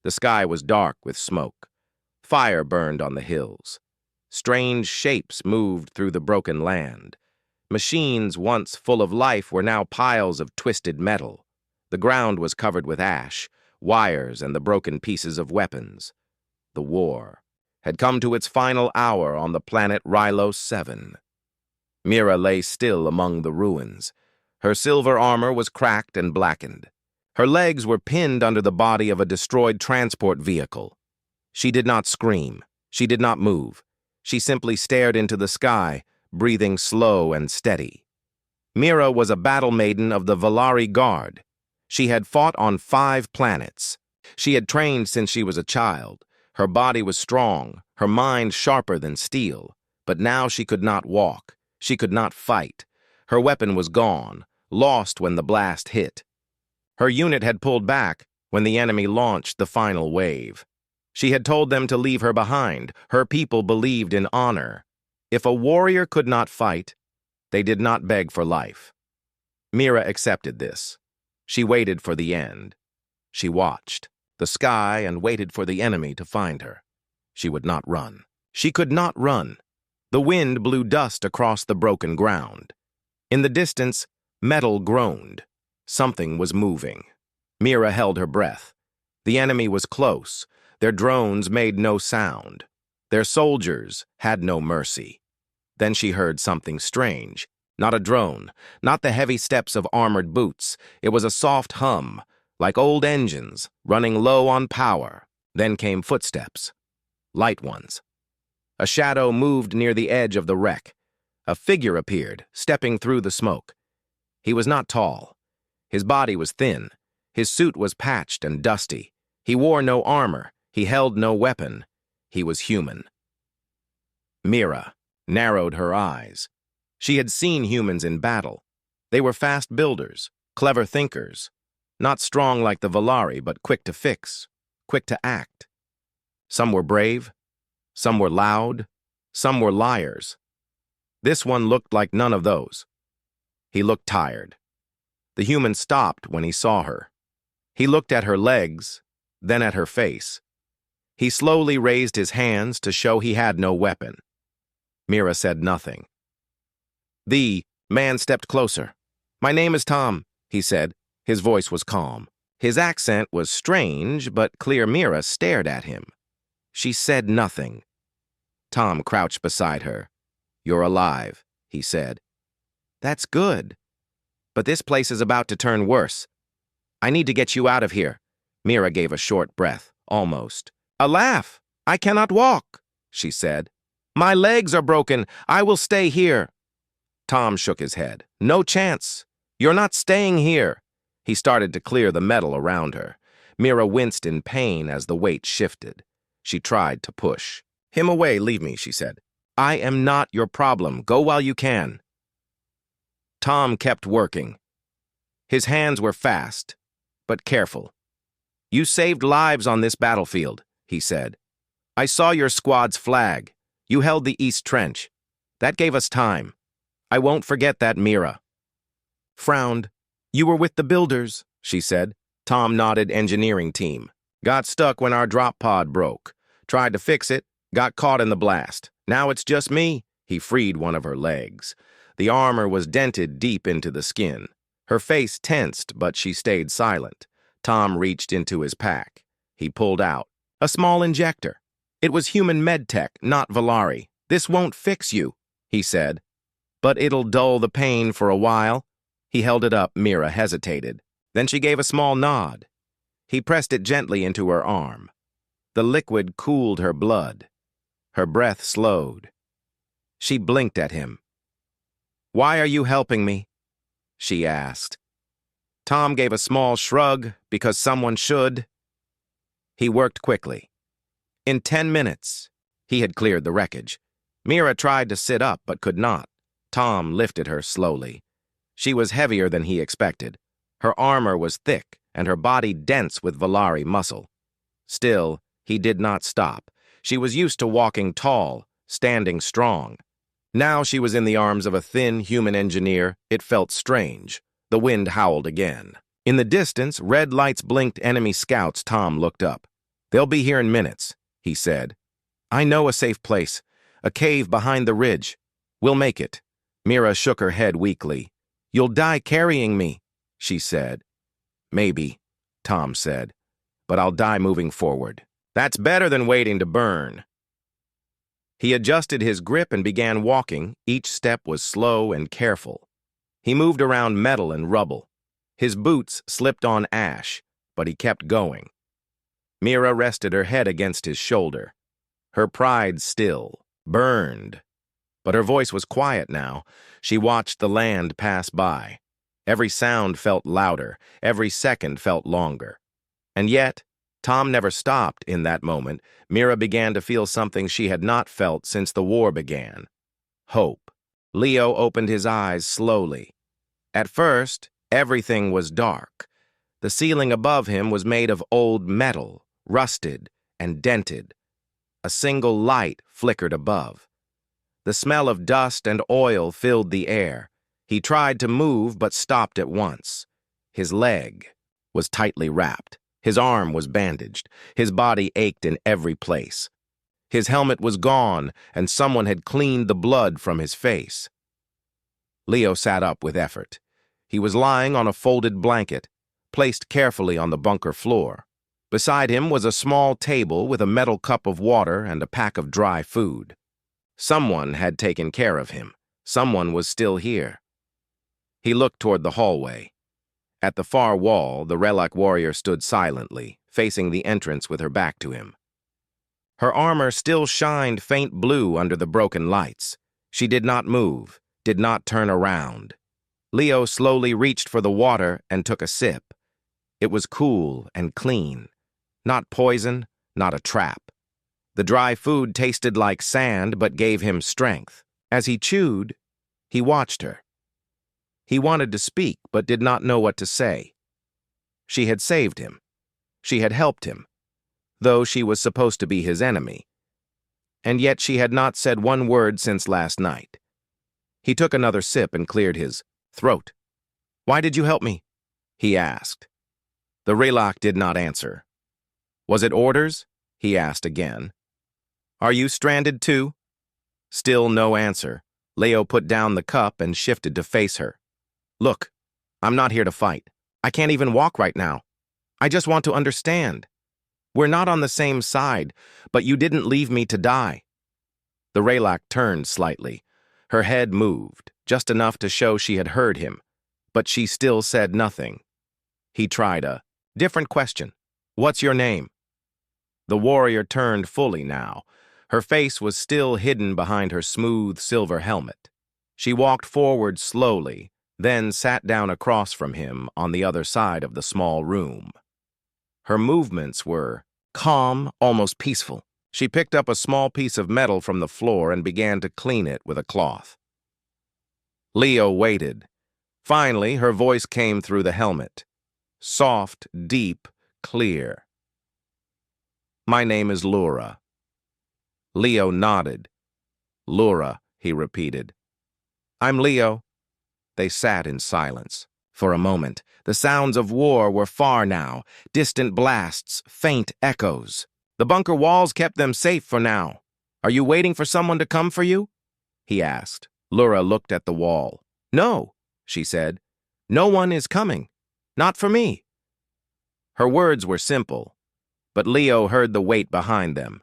The sky was dark with smoke. Fire burned on the hills. Strange shapes moved through the broken land. Machines once full of life were now piles of twisted metal. The ground was covered with ash, wires, and the broken pieces of weapons. The war had come to its final hour on the planet Rylos 7. Mira lay still among the ruins. Her silver armor was cracked and blackened. Her legs were pinned under the body of a destroyed transport vehicle. She did not scream. She did not move. She simply stared into the sky, breathing slow and steady. Mira was a battle maiden of the Valari Guard. She had fought on 5 planets. She had trained since she was a child. Her body was strong, her mind sharper than steel. But now she could not walk. She could not fight. Her weapon was gone, lost when the blast hit. Her unit had pulled back when the enemy launched the final wave. She had told them to leave her behind. Her people believed in honor. If a warrior could not fight, they did not beg for life. Mira accepted this. She waited for the end. She watched the sky and waited for the enemy to find her. She would not run. She could not run. The wind blew dust across the broken ground. In the distance, metal groaned. Something was moving. Mira held her breath. The enemy was close. Their drones made no sound. Their soldiers had no mercy. Then she heard something strange. Not a drone, not the heavy steps of armored boots. It was a soft hum, like old engines, running low on power. Then came footsteps. Light ones. A shadow moved near the edge of the wreck. A figure appeared, stepping through the smoke. He was not tall. His body was thin. His suit was patched and dusty. He wore no armor. He held no weapon. He was human. Mira narrowed her eyes. She had seen humans in battle. They were fast builders, clever thinkers, not strong like the Valari, but quick to fix, quick to act. Some were brave, some were loud, some were liars. This one looked like none of those. He looked tired. The human stopped when he saw her. He looked at her legs, then at her face. He slowly raised his hands to show he had no weapon. Mira said nothing. The man stepped closer. "My name is Tom," he said. His voice was calm. His accent was strange, but clear. Mira stared at him. She said nothing. Tom crouched beside her. "You're alive," he said. "That's good. But this place is about to turn worse. I need to get you out of here." Mira gave a short breath, almost. "A laugh. I cannot walk," she said. "My legs are broken. I will stay here." Tom shook his head. "No chance. You're not staying here." He started to clear the metal around her. Mira winced in pain as the weight shifted. She tried to push. "Him away, leave me," she said. "I am not your problem. Go while you can." Tom kept working. His hands were fast, but careful. "You saved lives on this battlefield," he said. "I saw your squad's flag. You held the East Trench. That gave us time. I won't forget that." Mira frowned. "You were with the builders," she said. Tom nodded. "Engineering team. Got stuck when our drop pod broke. Tried to fix it, got caught in the blast. Now it's just me." He freed one of her legs. The armor was dented deep into the skin. Her face tensed, but she stayed silent. Tom reached into his pack. He pulled out a small injector. It was human medtech, not Valari. "This won't fix you," he said. "But it'll dull the pain for a while." He held it up. Mira hesitated. Then she gave a small nod. He pressed it gently into her arm. The liquid cooled her blood. Her breath slowed. She blinked at him. "Why are you helping me?" she asked. Tom gave a small shrug. "Because someone should." He worked quickly. In 10 minutes, he had cleared the wreckage. Mira tried to sit up but could not. Tom lifted her slowly. She was heavier than he expected. Her armor was thick and her body dense with Valari muscle. Still, he did not stop. She was used to walking tall, standing strong. Now she was in the arms of a thin human engineer. It felt strange. The wind howled again. In the distance, red lights blinked. Enemy scouts. Tom looked up. They'll be here in minutes, he said. I know a safe place, a cave behind the ridge. We'll make it. Mira shook her head weakly. You'll die carrying me, she said. Maybe, Tom said, but I'll die moving forward. That's better than waiting to burn. He adjusted his grip and began walking. Each step was slow and careful. He moved around metal and rubble. His boots slipped on ash, but he kept going. Mira rested her head against his shoulder. Her pride still burned, but her voice was quiet now. She watched the land pass by. Every sound felt louder, every second felt longer. And yet, Tom never stopped in that moment. Mira began to feel something she had not felt since the war began. Hope. Leo opened his eyes slowly. At first, everything was dark. The ceiling above him was made of old metal, rusted and dented. A single light flickered above. The smell of dust and oil filled the air. He tried to move but stopped at once. His leg was tightly wrapped. His arm was bandaged. His body ached in every place. His helmet was gone, and someone had cleaned the blood from his face. Leo sat up with effort. He was lying on a folded blanket, placed carefully on the bunker floor. Beside him was a small table with a metal cup of water and a pack of dry food. Someone had taken care of him. Someone was still here. He looked toward the hallway. At the far wall, the Relak warrior stood silently, facing the entrance with her back to him. Her armor still shined faint blue under the broken lights. She did not move, did not turn around. Leo slowly reached for the water and took a sip. It was cool and clean. Not poison, not a trap. The dry food tasted like sand but gave him strength. As he chewed, he watched her. He wanted to speak, but did not know what to say. She had saved him. She had helped him, though she was supposed to be his enemy. And yet she had not said one word since last night. He took another sip and cleared his throat. Why did you help me? He asked. The Relak did not answer. Was it orders? He asked again. Are you stranded too? Still no answer. Leo put down the cup and shifted to face her. Look, I'm not here to fight. I can't even walk right now. I just want to understand. We're not on the same side, but you didn't leave me to die. The Relak turned slightly. Her head moved, just enough to show she had heard him, but she still said nothing. He tried a different question. What's your name? The warrior turned fully now. Her face was still hidden behind her smooth silver helmet. She walked forward slowly, then sat down across from him on the other side of the small room. Her movements were calm, almost peaceful. She picked up a small piece of metal from the floor and began to clean it with a cloth. Leo waited. Finally, her voice came through the helmet. Soft, deep, clear. My name is Lura. Leo nodded. Lura, he repeated. I'm Leo. They sat in silence. For a moment, the sounds of war were far now, distant blasts, faint echoes. The bunker walls kept them safe for now. Are you waiting for someone to come for you? He asked. Lura looked at the wall. No, she said. No one is coming. Not for me. Her words were simple, but Leo heard the weight behind them.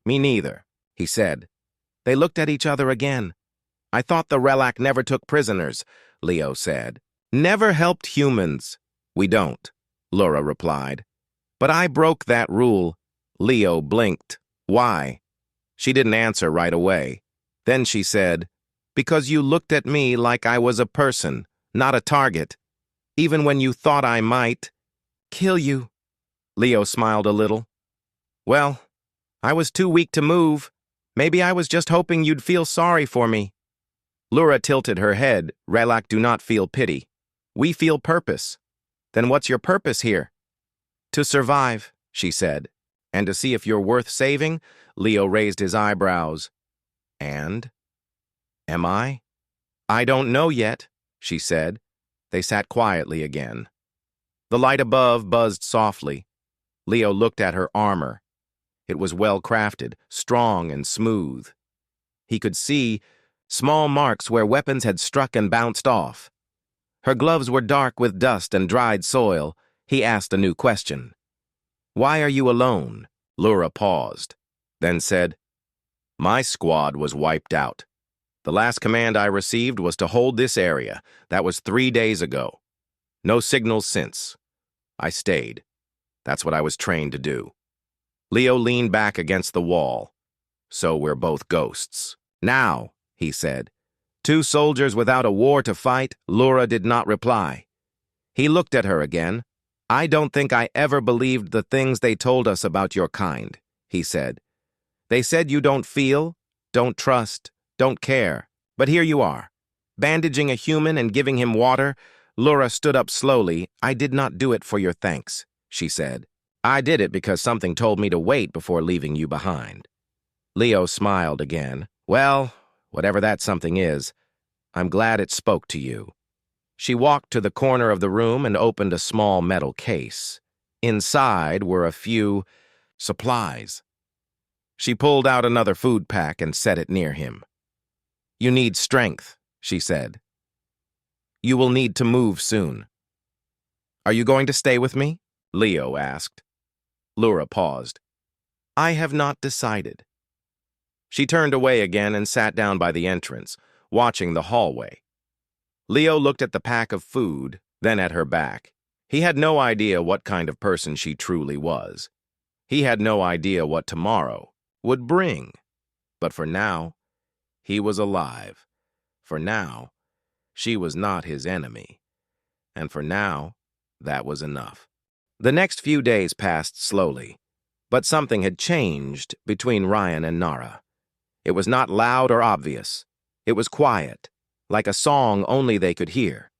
Me neither, he said. They looked at each other again. I thought the Relak never took prisoners, Leo said. Never helped humans. We don't, Lura replied. But I broke that rule. Leo blinked. Why? She didn't answer right away. Then she said, because you looked at me like I was a person, not a target. Even when you thought I might kill you. Leo smiled a little. Well, I was too weak to move. Maybe I was just hoping you'd feel sorry for me. Lura tilted her head. Relak do not feel pity. We feel purpose. Then what's your purpose here? To survive, she said. And to see if you're worth saving? Leo raised his eyebrows. And? Am I? I don't know yet, she said. They sat quietly again. The light above buzzed softly. Leo looked at her armor. It was well crafted, strong and smooth. He could see small marks where weapons had struck and bounced off. Her gloves were dark with dust and dried soil. He asked a new question. "Why are you alone?" Lura paused, then said, "My squad was wiped out. The last command I received was to hold this area. That was 3 days ago. No signals since. I stayed. That's what I was trained to do." Leo leaned back against the wall. "So we're both ghosts." "Now," he said. "2 soldiers without a war to fight." Lura did not reply. He looked at her again. "I don't think I ever believed the things they told us about your kind," he said. "They said you don't feel, don't trust, don't care. But here you are, bandaging a human and giving him water." Lura stood up slowly. "I did not do it for your thanks," she said. "I did it because something told me to wait before leaving you behind." Leo smiled again. "Well, whatever that something is, I'm glad it spoke to you." She walked to the corner of the room and opened a small metal case. Inside were a few supplies. She pulled out another food pack and set it near him. "You need strength," she said. "You will need to move soon." "Are you going to stay with me?" Leo asked. Lura paused. "I have not decided." She turned away again and sat down by the entrance, watching the hallway. Leo looked at the pack of food, then at her back. He had no idea what kind of person she truly was. He had no idea what tomorrow would bring. But for now, he was alive. For now, she was not his enemy. And for now, that was enough. The next few days passed slowly, but something had changed between Ryan and Nara. It was not loud or obvious. It was quiet, like a song only they could hear.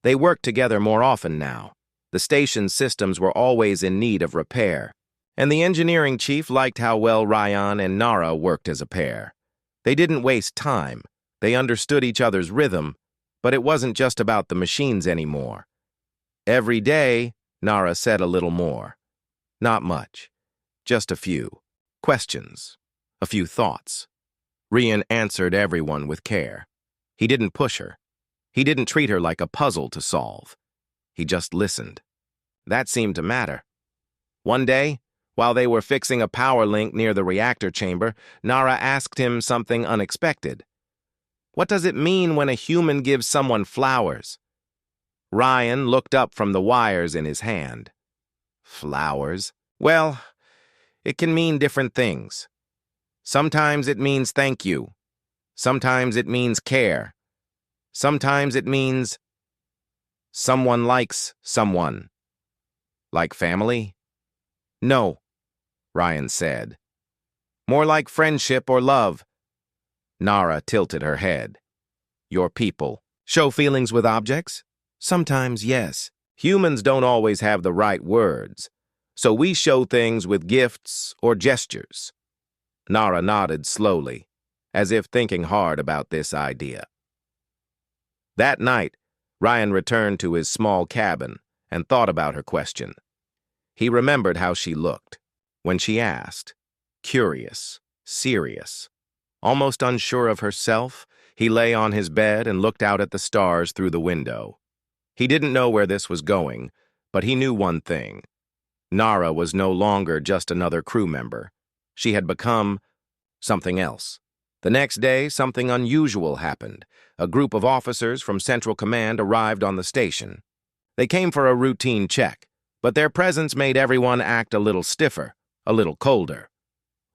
They worked together more often now. The station's systems were always in need of repair, and the engineering chief liked how well Ryan and Nara worked as a pair. They didn't waste time. They understood each other's rhythm, but it wasn't just about the machines anymore. Every day, Nara said a little more. Not much, just a few questions, a few thoughts. Ryan answered everyone with care. He didn't push her. He didn't treat her like a puzzle to solve. He just listened. That seemed to matter. One day, while they were fixing a power link near the reactor chamber, Nara asked him something unexpected. "What does it mean when a human gives someone flowers?" Ryan looked up from the wires in his hand. "Flowers? Well, it can mean different things. Sometimes it means thank you. Sometimes it means care. Sometimes it means someone likes someone." "Like family?" "No," Ryan said. "More like friendship or love." Nara tilted her head. "Your people show feelings with objects?" "Sometimes, yes. Humans don't always have the right words, so we show things with gifts or gestures." Nara nodded slowly, as if thinking hard about this idea. That night, Ryan returned to his small cabin and thought about her question. He remembered how she looked when she asked. Curious, serious, almost unsure of herself. He lay on his bed and looked out at the stars through the window. He didn't know where this was going, but he knew one thing. Nara was no longer just another crew member. She had become something else. The next day, something unusual happened. A group of officers from Central Command arrived on the station. They came for a routine check, but their presence made everyone act a little stiffer, a little colder.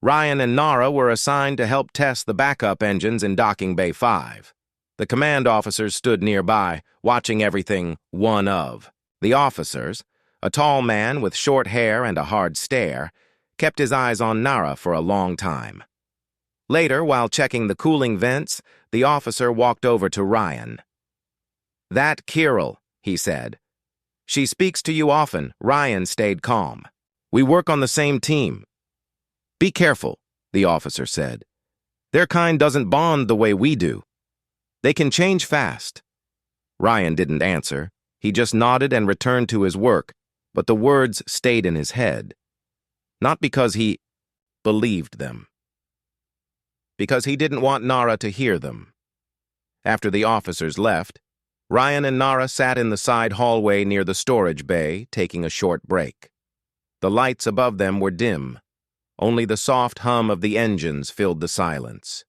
Ryan and Nara were assigned to help test the backup engines in Docking Bay 5. The command officers stood nearby, watching everything one of. The officers, a tall man with short hair and a hard stare, kept his eyes on Nara for a long time. Later, while checking the cooling vents, the officer walked over to Ryan. "That Kirill," he said. "She speaks to you often." Ryan stayed calm. "We work on the same team." "Be careful," the officer said. "Their kind doesn't bond the way we do. They can change fast." Ryan didn't answer. He just nodded and returned to his work, but the words stayed in his head. Not because he believed them. Because he didn't want Nara to hear them. After the officers left, Ryan and Nara sat in the side hallway near the storage bay, taking a short break. The lights above them were dim. Only the soft hum of the engines filled the silence.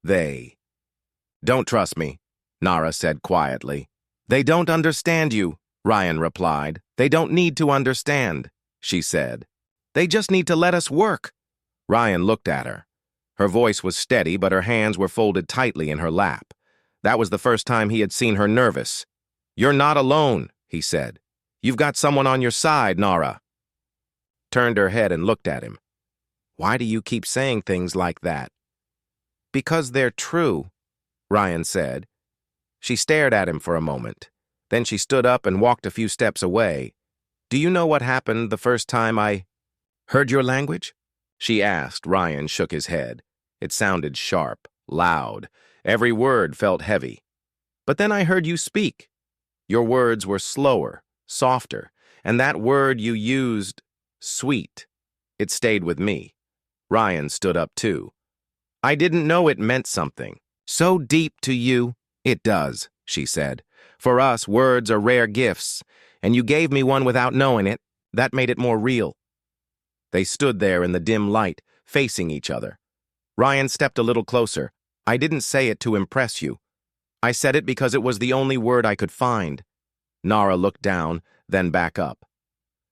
They don't trust me, Nara said quietly. They don't understand you, Ryan replied. They don't need to understand, she said. They just need to let us work. Ryan looked at her. Her voice was steady, but her hands were folded tightly in her lap. That was the first time he had seen her nervous. You're not alone, he said. You've got someone on your side, Nara. Turned her head and looked at him. Why do you keep saying things like that? Because they're true, Ryan said. She stared at him for a moment. Then she stood up and walked a few steps away. Do you know what happened the first time I heard your language? She asked. Ryan shook his head. It sounded sharp, loud. Every word felt heavy. But then I heard you speak. Your words were slower, softer, and that word you used, sweet. It stayed with me. Ryan stood up too. I didn't know it meant something. So deep to you. It does, she said. For us, words are rare gifts, and you gave me one without knowing it. That made it more real. They stood there in the dim light, facing each other. Ryan stepped a little closer. I didn't say it to impress you. I said it because it was the only word I could find. Nara looked down, then back up.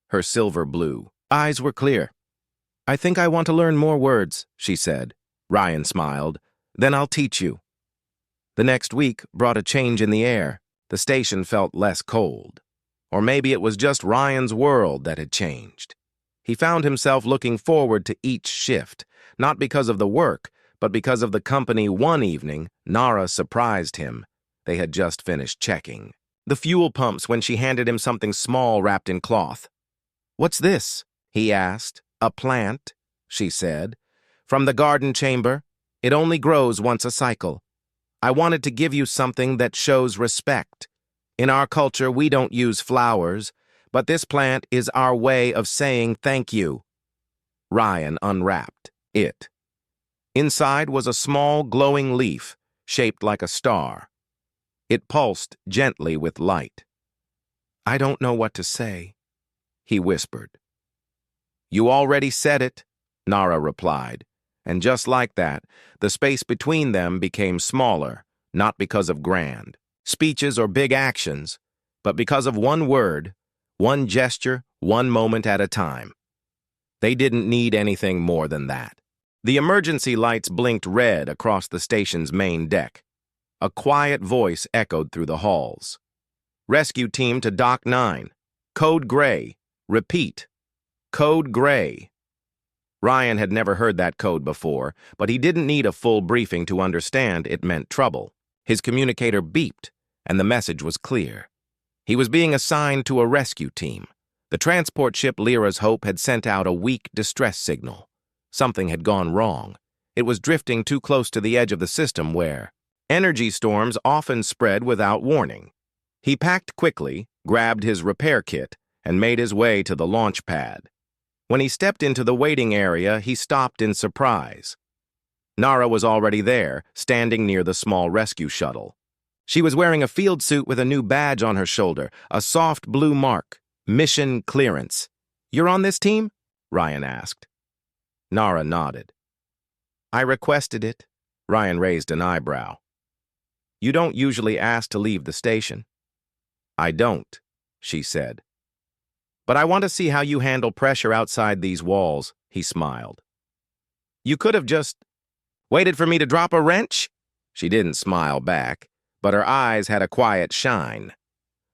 Her silver blue eyes were clear. I think I want to learn more words, she said. Ryan smiled. Then I'll teach you. The next week brought a change in the air. The station felt less cold. Or maybe it was just Ryan's world that had changed. He found himself looking forward to each shift, not because of the work, but because of the company. One evening, Nara surprised him. They had just finished checking the fuel pumps when she handed him something small wrapped in cloth. What's this? He asked. A plant, she said. From the garden chamber. It only grows once a cycle. I wanted to give you something that shows respect. In our culture, we don't use flowers, but this plant is our way of saying thank you. Ryan unwrapped it. Inside was a small glowing leaf, shaped like a star. It pulsed gently with light. I don't know what to say, he whispered. You already said it, Nara replied. And just like that, the space between them became smaller, not because of grand speeches or big actions, but because of one word, one gesture, one moment at a time. They didn't need anything more than that. The emergency lights blinked red across the station's main deck. A quiet voice echoed through the halls. Rescue team to Dock 9. Code Gray. Repeat. Code Gray. Ryan had never heard that code before, but he didn't need a full briefing to understand it meant trouble. His communicator beeped, and the message was clear. He was being assigned to a rescue team. The transport ship Lyra's Hope had sent out a weak distress signal. Something had gone wrong. It was drifting too close to the edge of the system where energy storms often spread without warning. He packed quickly, grabbed his repair kit, and made his way to the launch pad. When he stepped into the waiting area, he stopped in surprise. Nara was already there, standing near the small rescue shuttle. She was wearing a field suit with a new badge on her shoulder, a soft blue mark, Mission Clearance. You're on this team? Ryan asked. Nara nodded. I requested it. Ryan raised an eyebrow. You don't usually ask to leave the station. I don't, she said. But I want to see how you handle pressure outside these walls, he smiled. You could have just waited for me to drop a wrench? She didn't smile back, but her eyes had a quiet shine.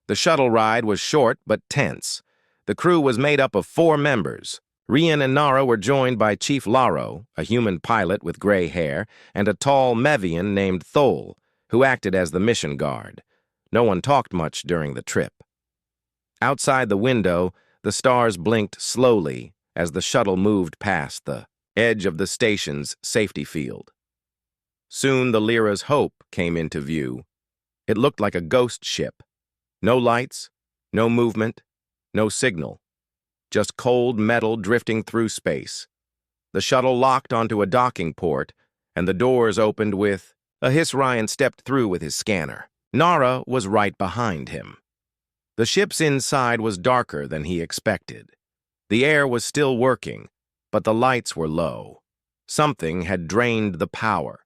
The shuttle ride was short but tense. The crew was made up of 4 members. Rian and Nara were joined by Chief Laro, a human pilot with gray hair, and a tall Mevian named Thol, who acted as the mission guard. No one talked much during the trip. Outside the window, the stars blinked slowly as the shuttle moved past the edge of the station's safety field. Soon the Lyra's Hope came into view. It looked like a ghost ship. No lights, no movement, no signal. just cold metal drifting through space. The shuttle locked onto a docking port, and the doors opened with a hiss. Ryan stepped through with his scanner. Nara was right behind him. The ship's inside was darker than he expected. The air was still working, but the lights were low. Something had drained the power.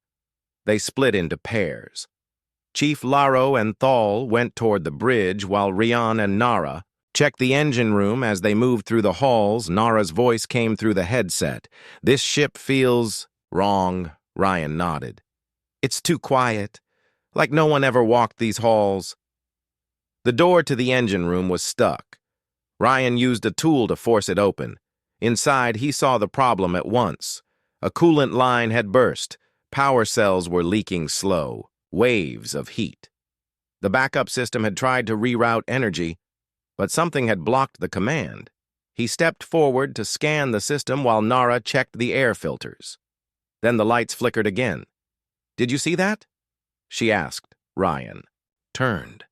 They split into pairs. Chief Laro and Thal went toward the bridge while Rian and Nara checked the engine room. As they moved through the halls, Nara's voice came through the headset. "This ship feels wrong," Ryan nodded. "It's too quiet, like no one ever walked these halls." The door to the engine room was stuck. Ryan used a tool to force it open. Inside, he saw the problem at once. A coolant line had burst. Power cells were leaking slow, waves of heat. The backup system had tried to reroute energy, but something had blocked the command. He stepped forward to scan the system while Nara checked the air filters. Then the lights flickered again. "Did you see that?" she asked. Ryan turned.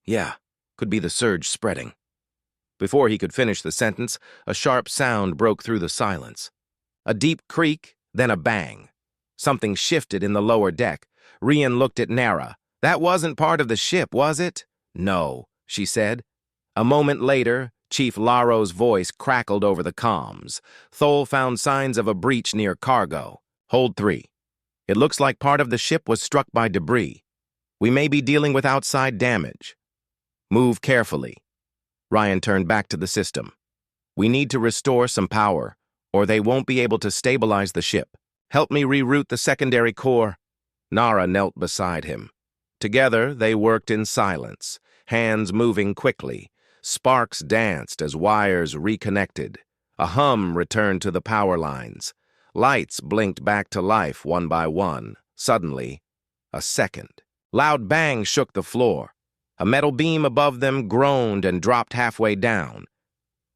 "Yeah, could be the surge spreading." Before he could finish the sentence, a sharp sound broke through the silence. A deep creak, then a bang. Something shifted in the lower deck. Rian looked at Nara. "That wasn't part of the ship, was it?" "No," she said. A moment later, Chief Laro's voice crackled over the comms. "Thol found signs of a breach near cargo. Hold 3. It looks like part of the ship was struck by debris. We may be dealing with outside damage. Move carefully." Ryan turned back to the system. "We need to restore some power, or they won't be able to stabilize the ship. Help me reroute the secondary core." Nara knelt beside him. Together, they worked in silence, hands moving quickly. Sparks danced as wires reconnected. A hum returned to the power lines. Lights blinked back to life one by one. Suddenly, a second. Loud bangs shook the floor. A metal beam above them groaned and dropped halfway down.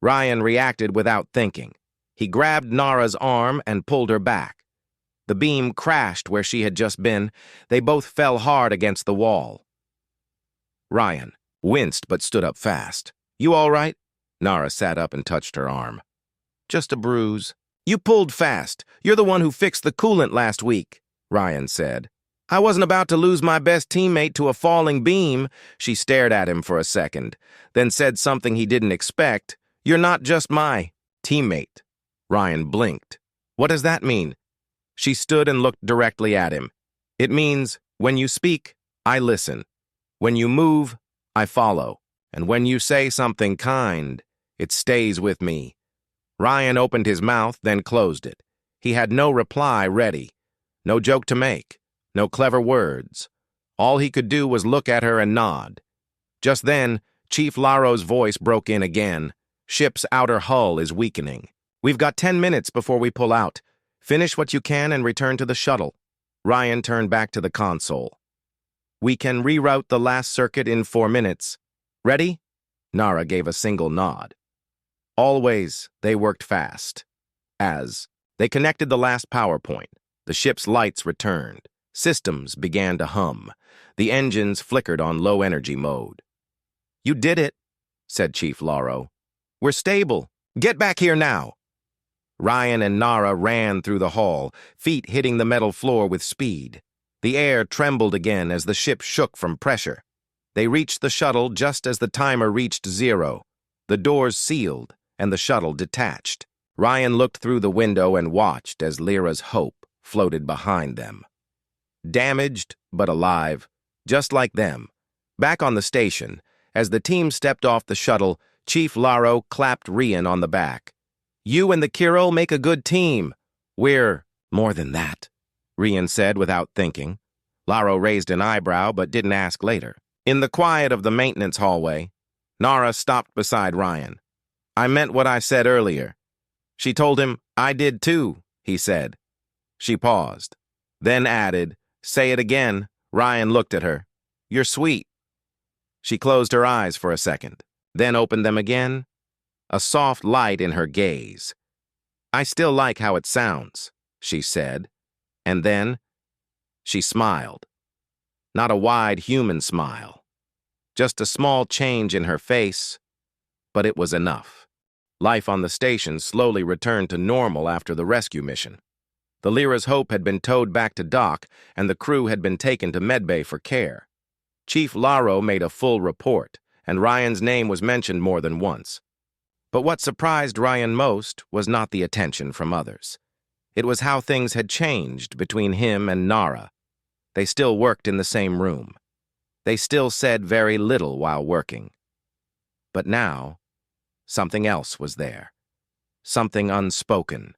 Ryan reacted without thinking. He grabbed Nara's arm and pulled her back. The beam crashed where she had just been. They both fell hard against the wall. Ryan winced but stood up fast. "You all right?" Nara sat up and touched her arm. "Just a bruise." "You pulled fast. You're the one who fixed the coolant last week," Ryan said. "I wasn't about to lose my best teammate to a falling beam." She stared at him for a second, then said something he didn't expect. "You're not just my teammate." Ryan blinked. "What does that mean?" She stood and looked directly at him. "It means, when you speak, I listen. When you move, I follow. And when you say something kind, it stays with me." Ryan opened his mouth, then closed it. He had no reply ready, no joke to make. No clever words. All he could do was look at her and nod. Just then, Chief Laro's voice broke in again. "Ship's outer hull is weakening. We've got 10 minutes before we pull out. Finish what you can and return to the shuttle." Ryan turned back to the console. "We can reroute the last circuit in 4 minutes. Ready?" Nara gave a single nod. Always, they worked fast. As they connected the last power point, the ship's lights returned. Systems began to hum. The engines flickered on low-energy mode. "You did it," said Chief Laro. "We're stable. Get back here now." Ryan and Nara ran through the hall, feet hitting the metal floor with speed. The air trembled again as the ship shook from pressure. They reached the shuttle just as the timer reached 0. The doors sealed, and the shuttle detached. Ryan looked through the window and watched as Lyra's Hope floated behind them. Damaged, but alive, just like them. Back on the station, as the team stepped off the shuttle, Chief Laro clapped Rian on the back. "You and the Kiro make a good team." "We're more than that," Rian said without thinking. Laro raised an eyebrow but didn't ask later. In the quiet of the maintenance hallway, Nara stopped beside Ryan. "I meant what I said earlier." She told him, "I did too," he said. She paused, then added, "Say it again." Ryan looked at her. "You're sweet." She closed her eyes for a second, then opened them again, a soft light in her gaze. "I still like how it sounds," she said, and then she smiled. Not a wide human smile, just a small change in her face, but it was enough. Life on the station slowly returned to normal after the rescue mission. The Lyra's Hope had been towed back to dock, and the crew had been taken to medbay for care. Chief Laro made a full report, and Ryan's name was mentioned more than once. But what surprised Ryan most was not the attention from others. It was how things had changed between him and Nara. They still worked in the same room. They still said very little while working. But now, something else was there. Something unspoken.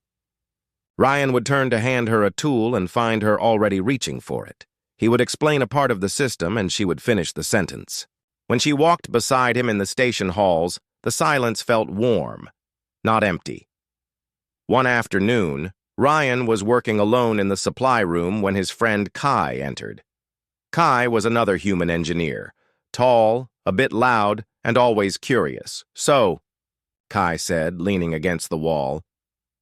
Ryan would turn to hand her a tool and find her already reaching for it. He would explain a part of the system and she would finish the sentence. When she walked beside him in the station halls, the silence felt warm, not empty. One afternoon, Ryan was working alone in the supply room when his friend Kai entered. Kai was another human engineer, tall, a bit loud, and always curious. "So," Kai said, leaning against the wall,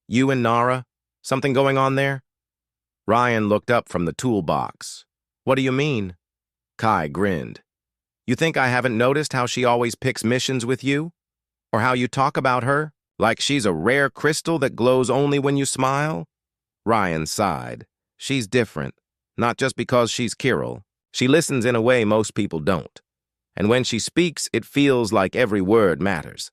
"you and Nara? Something going on there?" Ryan looked up from the toolbox. "What do you mean?" Kai grinned. "You think I haven't noticed how she always picks missions with you? Or how you talk about her, like she's a rare crystal that glows only when you smile?" Ryan sighed. "She's different, not just because she's Kirill. She listens in a way most people don't. And when she speaks, it feels like every word matters."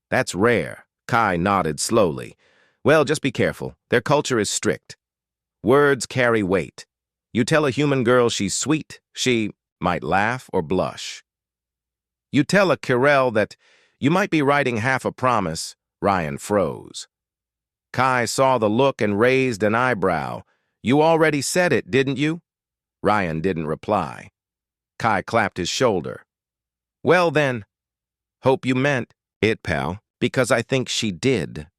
"That's rare." Kai nodded slowly. "Well, just be careful. Their culture is strict. Words carry weight. You tell a human girl she's sweet, she might laugh or blush. You tell a Kirill that you might be writing half a promise." Ryan froze. Kai saw the look and raised an eyebrow. "You already said it, didn't you?" Ryan didn't reply. Kai clapped his shoulder. "Well then, hope you meant it, pal, because I think she did."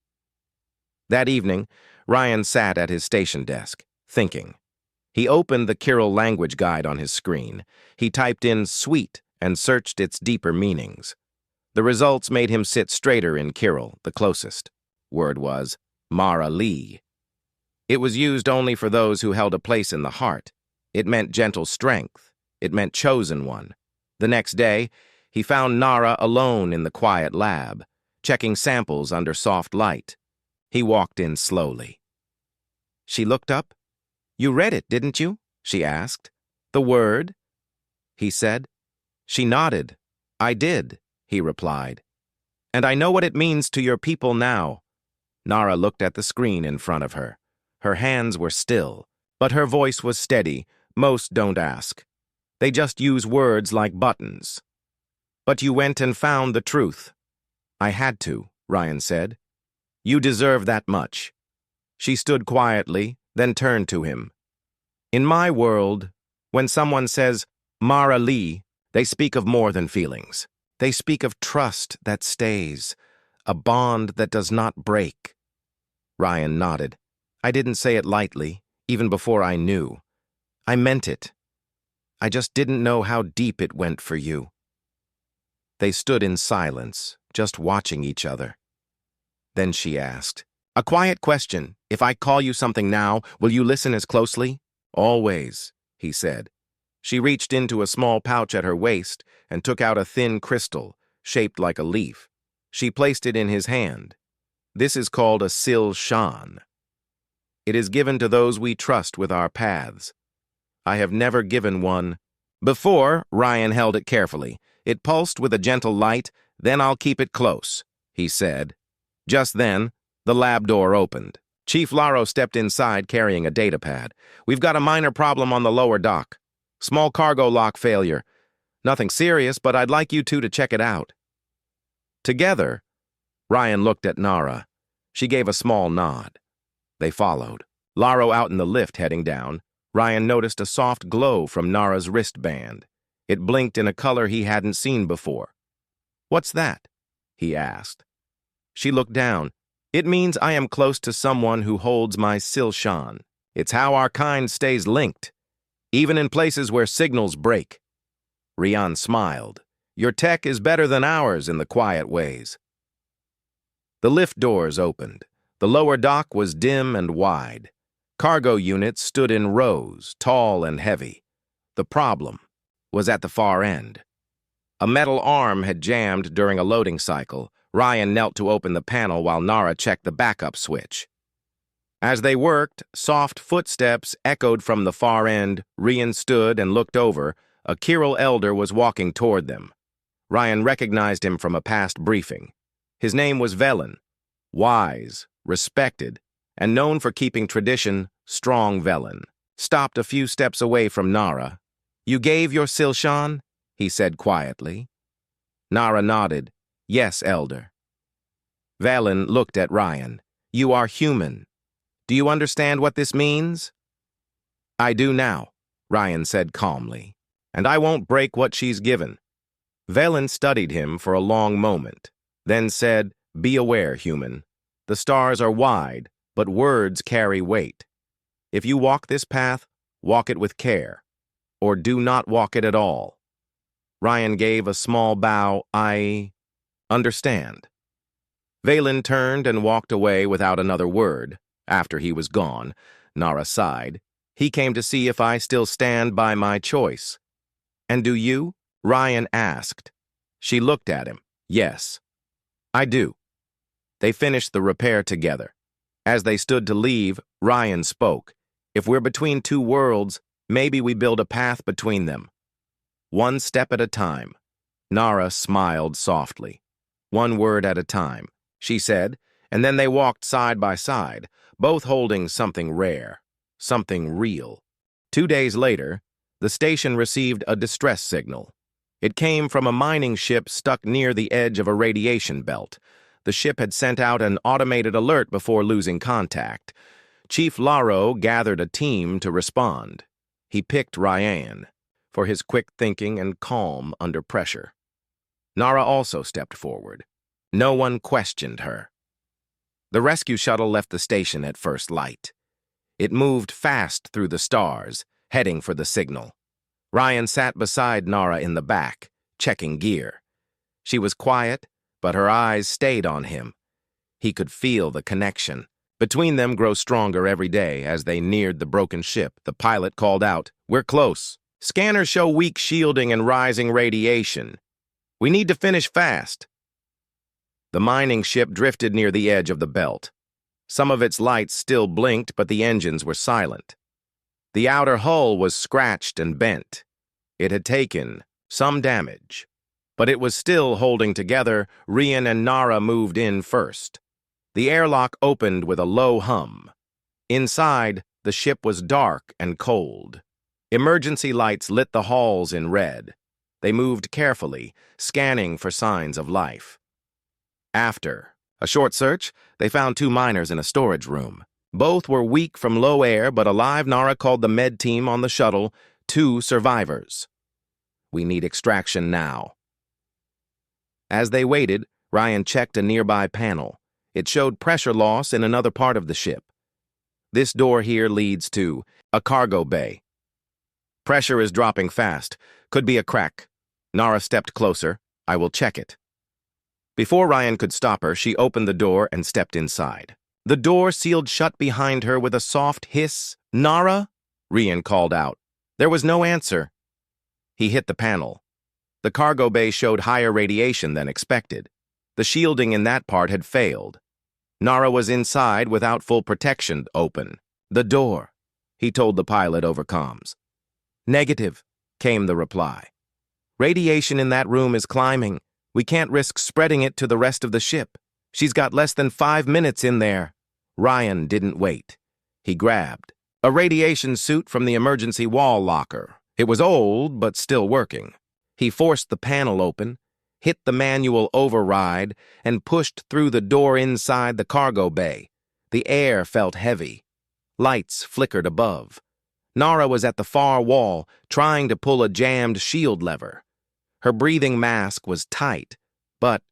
That evening, Ryan sat at his station desk, thinking. He opened the Kirill language guide on his screen. He typed in "sweet" and searched its deeper meanings. The results made him sit straighter in Kirill, the closest. Word was Mara Lee. It was used only for those who held a place in the heart. It meant gentle strength. It meant chosen one. The next day, he found Nara alone in the quiet lab, checking samples under soft light. He walked in slowly. She looked up. "You read it, didn't you?" she asked. "The word?" he said. She nodded. "I did," he replied. "And I know what it means to your people now." Nara looked at the screen in front of her. Her hands were still, but her voice was steady. "Most don't ask. They just use words like buttons. But you went and found the truth." "I had to," Ryan said. "You deserve that much." She stood quietly, then turned to him. "In my world, when someone says, 'Mara Lee,' they speak of more than feelings. They speak of trust that stays, a bond that does not break." Ryan nodded. "I didn't say it lightly, even before I knew. I meant it. I just didn't know how deep it went for you." They stood in silence, just watching each other. Then she asked, "A quiet question. If I call you something now, will you listen as closely?" "Always," he said. She reached into a small pouch at her waist and took out a thin crystal, shaped like a leaf. She placed it in his hand. "This is called a Sil Shan. It is given to those we trust with our paths. I have never given one." Before, Ryan held it carefully. It pulsed with a gentle light. "Then I'll keep it close," he said. Just then, the lab door opened. Chief Laro stepped inside carrying a datapad. "We've got a minor problem on the lower dock. Small cargo lock failure. Nothing serious, but I'd like you two to check it out." Together, Ryan looked at Nara. She gave a small nod. They followed. Laro out in the lift heading down. Ryan noticed a soft glow from Nara's wristband. It blinked in a color he hadn't seen before. "What's that?" he asked. She looked down. "It means I am close to someone who holds my Silshan. It's how our kind stays linked, even in places where signals break." Rian smiled. "Your tech is better than ours in the quiet ways." The lift doors opened. The lower dock was dim and wide. Cargo units stood in rows, tall and heavy. The problem was at the far end. A metal arm had jammed during a loading cycle, Ryan knelt to open the panel while Nara checked the backup switch. As they worked, soft footsteps echoed from the far end. Ryan stood and looked over. A Kyril elder was walking toward them. Ryan recognized him from a past briefing. His name was Velen. Wise, respected, and known for keeping tradition, strong Velen stopped a few steps away from Nara. "You gave your Silshan?" he said quietly. Nara nodded. "Yes, elder." Velen looked at Ryan. "You are human. Do you understand what this means?" "I do now," Ryan said calmly. "And I won't break what she's given." Velen studied him for a long moment, then said, "Be aware, human. The stars are wide, but words carry weight. If you walk this path, walk it with care, or do not walk it at all." Ryan gave a small bow. "I understand." Velen turned and walked away without another word. After he was gone, Nara sighed. "He came to see if I still stand by my choice." "And do you?" Ryan asked. She looked at him. "Yes, I do." They finished the repair together. As they stood to leave, Ryan spoke. "If we're between two worlds, maybe we build a path between them. One step at a time." Nara smiled softly. "One word at a time," she said, and then they walked side by side, both holding something rare, something real. 2 days later, the station received a distress signal. It came from a mining ship stuck near the edge of a radiation belt. The ship had sent out an automated alert before losing contact. Chief Laro gathered a team to respond. He picked Ryan for his quick thinking and calm under pressure. Nara also stepped forward. No one questioned her. The rescue shuttle left the station at first light. It moved fast through the stars, heading for the signal. Ryan sat beside Nara in the back, checking gear. She was quiet, but her eyes stayed on him. He could feel the connection between them grow stronger every day. As they neared the broken ship, the pilot called out, "We're close. Scanners show weak shielding and rising radiation. We need to finish fast." The mining ship drifted near the edge of the belt. Some of its lights still blinked, but the engines were silent. The outer hull was scratched and bent. It had taken some damage, but it was still holding together. Ryan and Nara moved in first. The airlock opened with a low hum. Inside, the ship was dark and cold. Emergency lights lit the halls in red. They moved carefully, scanning for signs of life. After a short search, they found 2 miners in a storage room. Both were weak from low air, but alive. Nara called the med team on the shuttle. 2 survivors. "We need extraction now." As they waited, Ryan checked a nearby panel. It showed pressure loss in another part of the ship. "This door here leads to a cargo bay. Pressure is dropping fast. Could be a crack." Nara stepped closer. "I will check it." Before Ryan could stop her, she opened the door and stepped inside. The door sealed shut behind her with a soft hiss. "Nara?" Ryan called out. There was no answer. He hit the panel. The cargo bay showed higher radiation than expected. The shielding in that part had failed. Nara was inside without full protection. "Open the door," he told the pilot over comms. "Negative," came the reply. "Radiation in that room is climbing. We can't risk spreading it to the rest of the ship. She's got less than 5 minutes in there." Ryan didn't wait. He grabbed a radiation suit from the emergency wall locker. It was old, but still working. He forced the panel open, hit the manual override, and pushed through the door inside the cargo bay. The air felt heavy. Lights flickered above. Nara was at the far wall, trying to pull a jammed shield lever. Her breathing mask was tight, but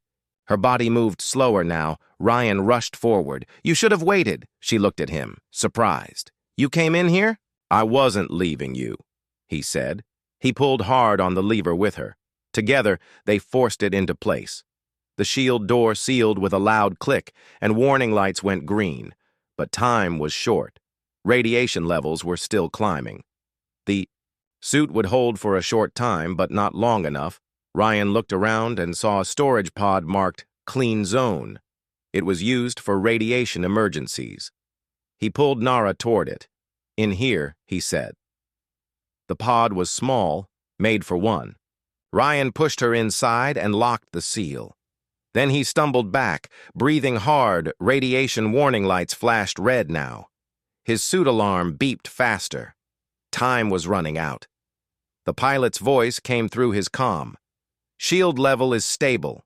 her body moved slower now. Ryan rushed forward. "You should have waited." She looked at him, surprised. "You came in here?" "I wasn't leaving you," he said. He pulled hard on the lever with her. Together, they forced it into place. The shield door sealed with a loud click, and warning lights went green. But time was short. Radiation levels were still climbing. The suit would hold for a short time, but not long enough. Ryan looked around and saw a storage pod marked clean zone. It was used for radiation emergencies. He pulled Nara toward it. "In here," he said. The pod was small, made for one. Ryan pushed her inside and locked the seal. Then he stumbled back, breathing hard. Radiation warning lights flashed red now. His suit alarm beeped faster. Time was running out. The pilot's voice came through his comm. "Shield level is stable.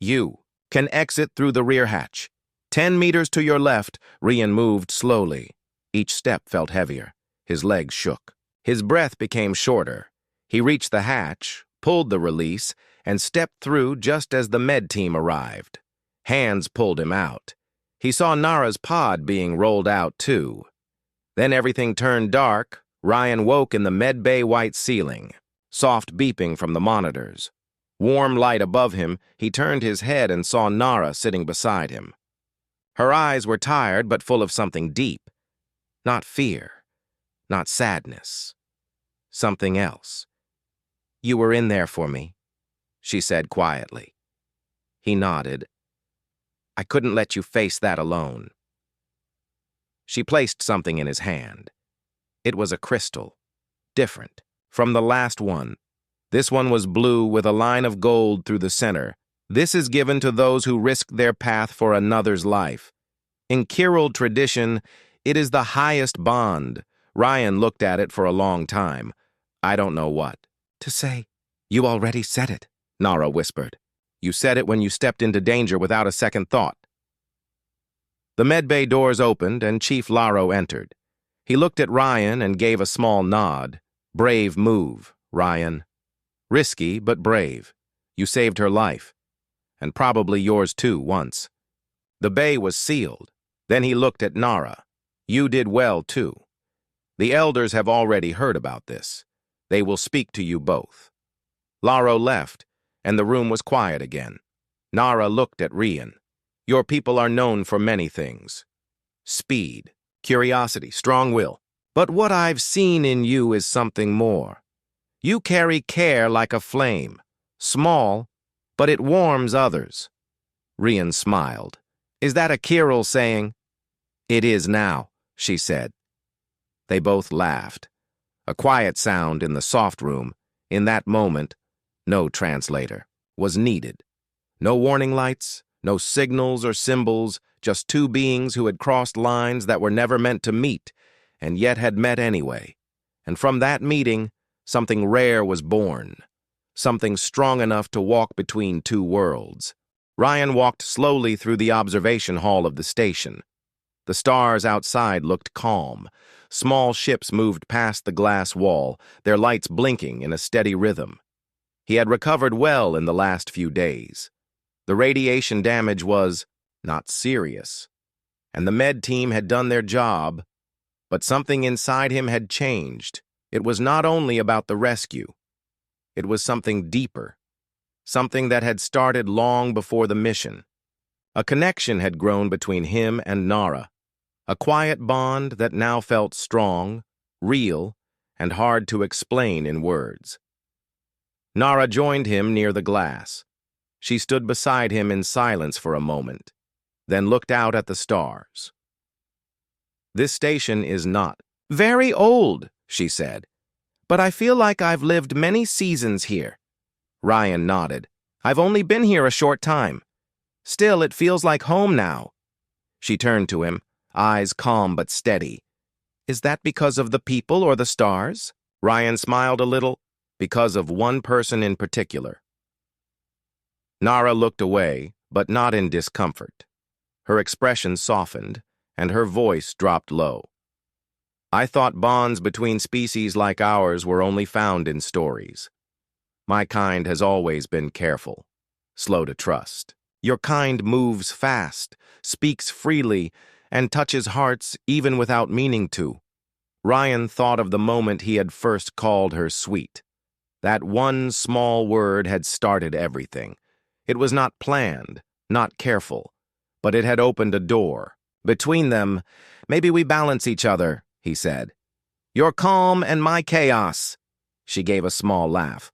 You can exit through the rear hatch. 10 meters to your left." Ryan moved slowly. Each step felt heavier. His legs shook. His breath became shorter. He reached the hatch, pulled the release, and stepped through just as the med team arrived. Hands pulled him out. He saw Nara's pod being rolled out too. Then everything turned dark. Ryan woke in the med bay white ceiling. Soft beeping from the monitors. Warm light above him. He turned his head and saw Nara sitting beside him. Her eyes were tired but full of something deep. Not fear. Not sadness. Something else. "You were in there for me," she said quietly. He nodded. "I couldn't let you face that alone." She placed something in his hand. It was a crystal. Different from the last one. This one was blue with a line of gold through the center. "This is given to those who risk their path for another's life. In Kirill tradition, it is the highest bond." Ryan looked at it for a long time. "I don't know what to say." "You already said it," Nara whispered. "You said it when you stepped into danger without a second thought." The medbay doors opened and Chief Laro entered. He looked at Ryan and gave a small nod. "Brave move, Ryan. Risky, but brave. You saved her life. And probably yours too, once." The bay was sealed. Then he looked at Nara. "You did well, too. The elders have already heard about this. They will speak to you both." Laro left, and the room was quiet again. Nara looked at Ryan. "Your people are known for many things. Speed, curiosity, strong will. But what I've seen in you is something more. You carry care like a flame. Small, but it warms others." Ryan smiled. "Is that a Kirill saying?" "It is now," she said. They both laughed. A quiet sound in the soft room. In that moment, no translator was needed. No warning lights, no signals or symbols, just two beings who had crossed lines that were never meant to meet, and yet had met anyway. And from that meeting, something rare was born. Something strong enough to walk between two worlds. Ryan walked slowly through the observation hall of the station. The stars outside looked calm. Small ships moved past the glass wall, their lights blinking in a steady rhythm. He had recovered well in the last few days. The radiation damage was not serious, and the med team had done their job, but something inside him had changed. It was not only about the rescue. It was something deeper, something that had started long before the mission. A connection had grown between him and Nara, a quiet bond that now felt strong, real, and hard to explain in words. Nara joined him near the glass. She stood beside him in silence for a moment, then looked out at the stars. "This station is not very old," she said, "but I feel like I've lived many seasons here." Ryan nodded. "I've only been here a short time. Still, it feels like home now." She turned to him, eyes calm but steady. "Is that because of the people or the stars?" Ryan smiled a little. "Because of one person in particular." Nara looked away, but not in discomfort. Her expression softened, and her voice dropped low. "I thought bonds between species like ours were only found in stories. My kind has always been careful, slow to trust. Your kind moves fast, speaks freely, and touches hearts even without meaning to." Ryan thought of the moment he had first called her sweet. That one small word had started everything. It was not planned, not careful, but it had opened a door. Between them, "Maybe we balance each other," he said. "Your calm and my chaos." She gave a small laugh.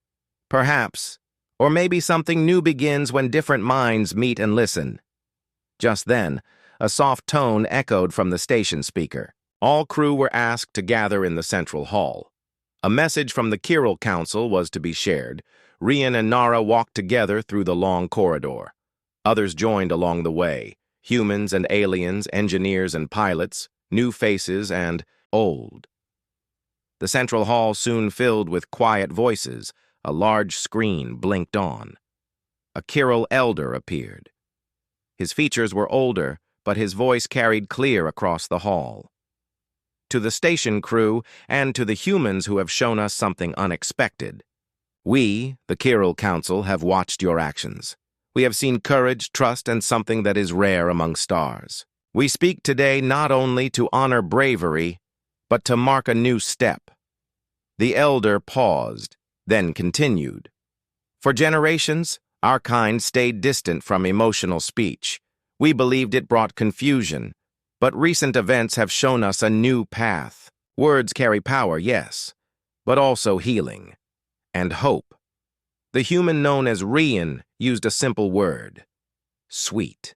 "Perhaps, Or maybe something new begins when different minds meet and listen. Just then, a soft tone echoed from the station speaker. All crew were asked to gather in the central hall. A message from the Chiral Council was to be shared. Rian and Nara walked together through the long corridor. Others joined along the way. Humans and aliens, engineers and pilots, new faces and old. The central hall soon filled with quiet voices. A large screen blinked on. A Chiral elder appeared. His features were older, but his voice carried clear across the hall. To the station crew and to the humans who have shown us something unexpected. We, the Chiral Council, have watched your actions. We have seen courage, trust, and something that is rare among stars. We speak today not only to honor bravery, but to mark a new step. The elder paused, then continued. For generations, our kind stayed distant from emotional speech. We believed it brought confusion, but recent events have shown us a new path. Words carry power, yes, but also healing and hope. The human known as Rian used a simple word, sweet.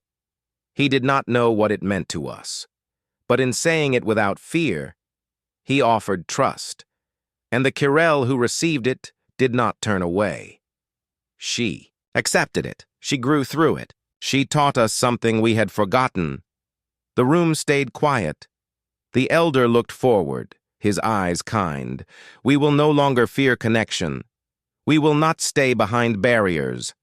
He did not know what it meant to us, but in saying it without fear, he offered trust, and the Chiral who received it did not turn away. She accepted it. She grew through it. She taught us something we had forgotten. The room stayed quiet. The elder looked forward, his eyes kind. We will no longer fear connection. We will not stay behind barriers.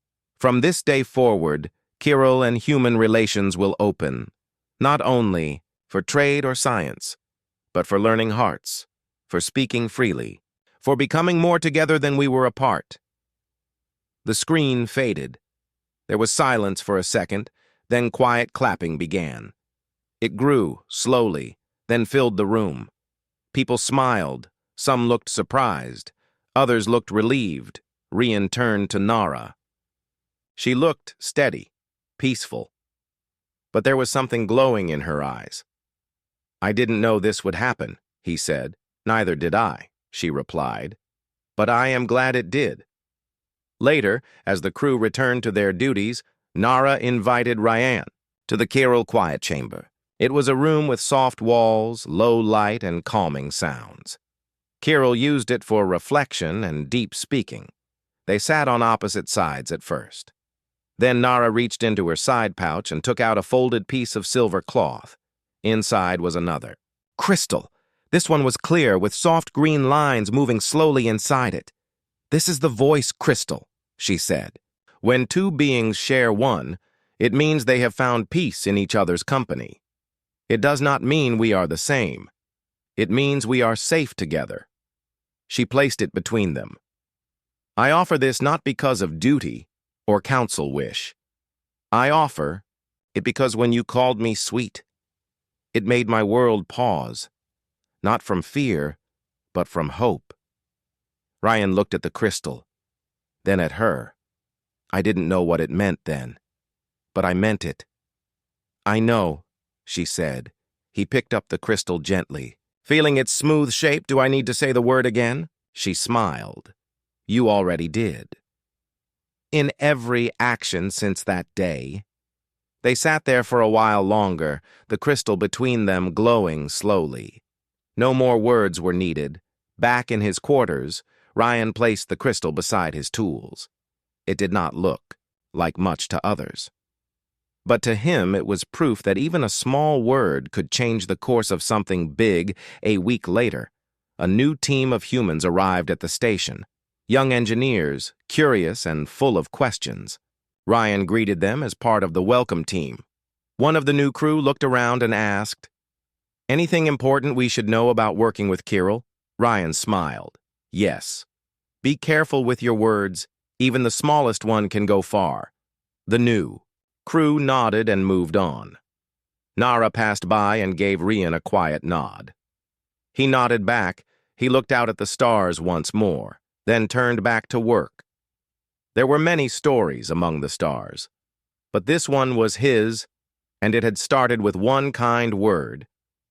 From this day forward, Chiral and human relations will open, not only for trade or science, but for learning hearts, for speaking freely, for becoming more together than we were apart. The screen faded. There was silence for a second, then quiet clapping began. It grew, slowly, then filled the room. People smiled. Some looked surprised. Others looked relieved. Rian turned to Nara. She looked steady, peaceful. But there was something glowing in her eyes. I didn't know this would happen, he said. Neither did I, she replied. But I am glad it did. Later, as the crew returned to their duties, Nara invited Rian to the Chiral quiet chamber. It was a room with soft walls, low light, and calming sounds. Chiral used it for reflection and deep speaking. They sat on opposite sides at first. Then Nara reached into her side pouch and took out a folded piece of silver cloth. Inside was another. Crystal. This one was clear, with soft green lines moving slowly inside it. This is the voice crystal, she said. When two beings share one, it means they have found peace in each other's company. It does not mean we are the same. It means we are safe together. She placed it between them. I offer this not because of duty or council wish. I offer it because when you called me sweet, it made my world pause, not from fear, but from hope. Rian looked at the crystal, then at her. I didn't know what it meant then, but I meant it. I know, she said. He picked up the crystal gently. Feeling its smooth shape, do I need to say the word again? She smiled. You already did. In every action since that day. They sat there for a while longer, the crystal between them glowing slowly. No more words were needed. Back in his quarters, Rian placed the crystal beside his tools. It did not look like much to others. But to him it was proof that even a small word could change the course of something big. A week later, a new team of humans arrived at the station. Young engineers, curious and full of questions. Rian greeted them as part of the welcome team. One of the new crew looked around and asked, "Anything important we should know about working with Chiral?" Rian smiled. "Yes. Be careful with your words. Even the smallest one can go far." The new crew nodded and moved on. Nara passed by and gave Rian a quiet nod. He nodded back. He looked out at the stars once more, then turned back to work. There were many stories among the stars, but this one was his, and it had started with one kind word,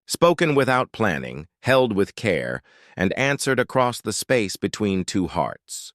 spoken without planning, held with care, and answered across the space between two hearts.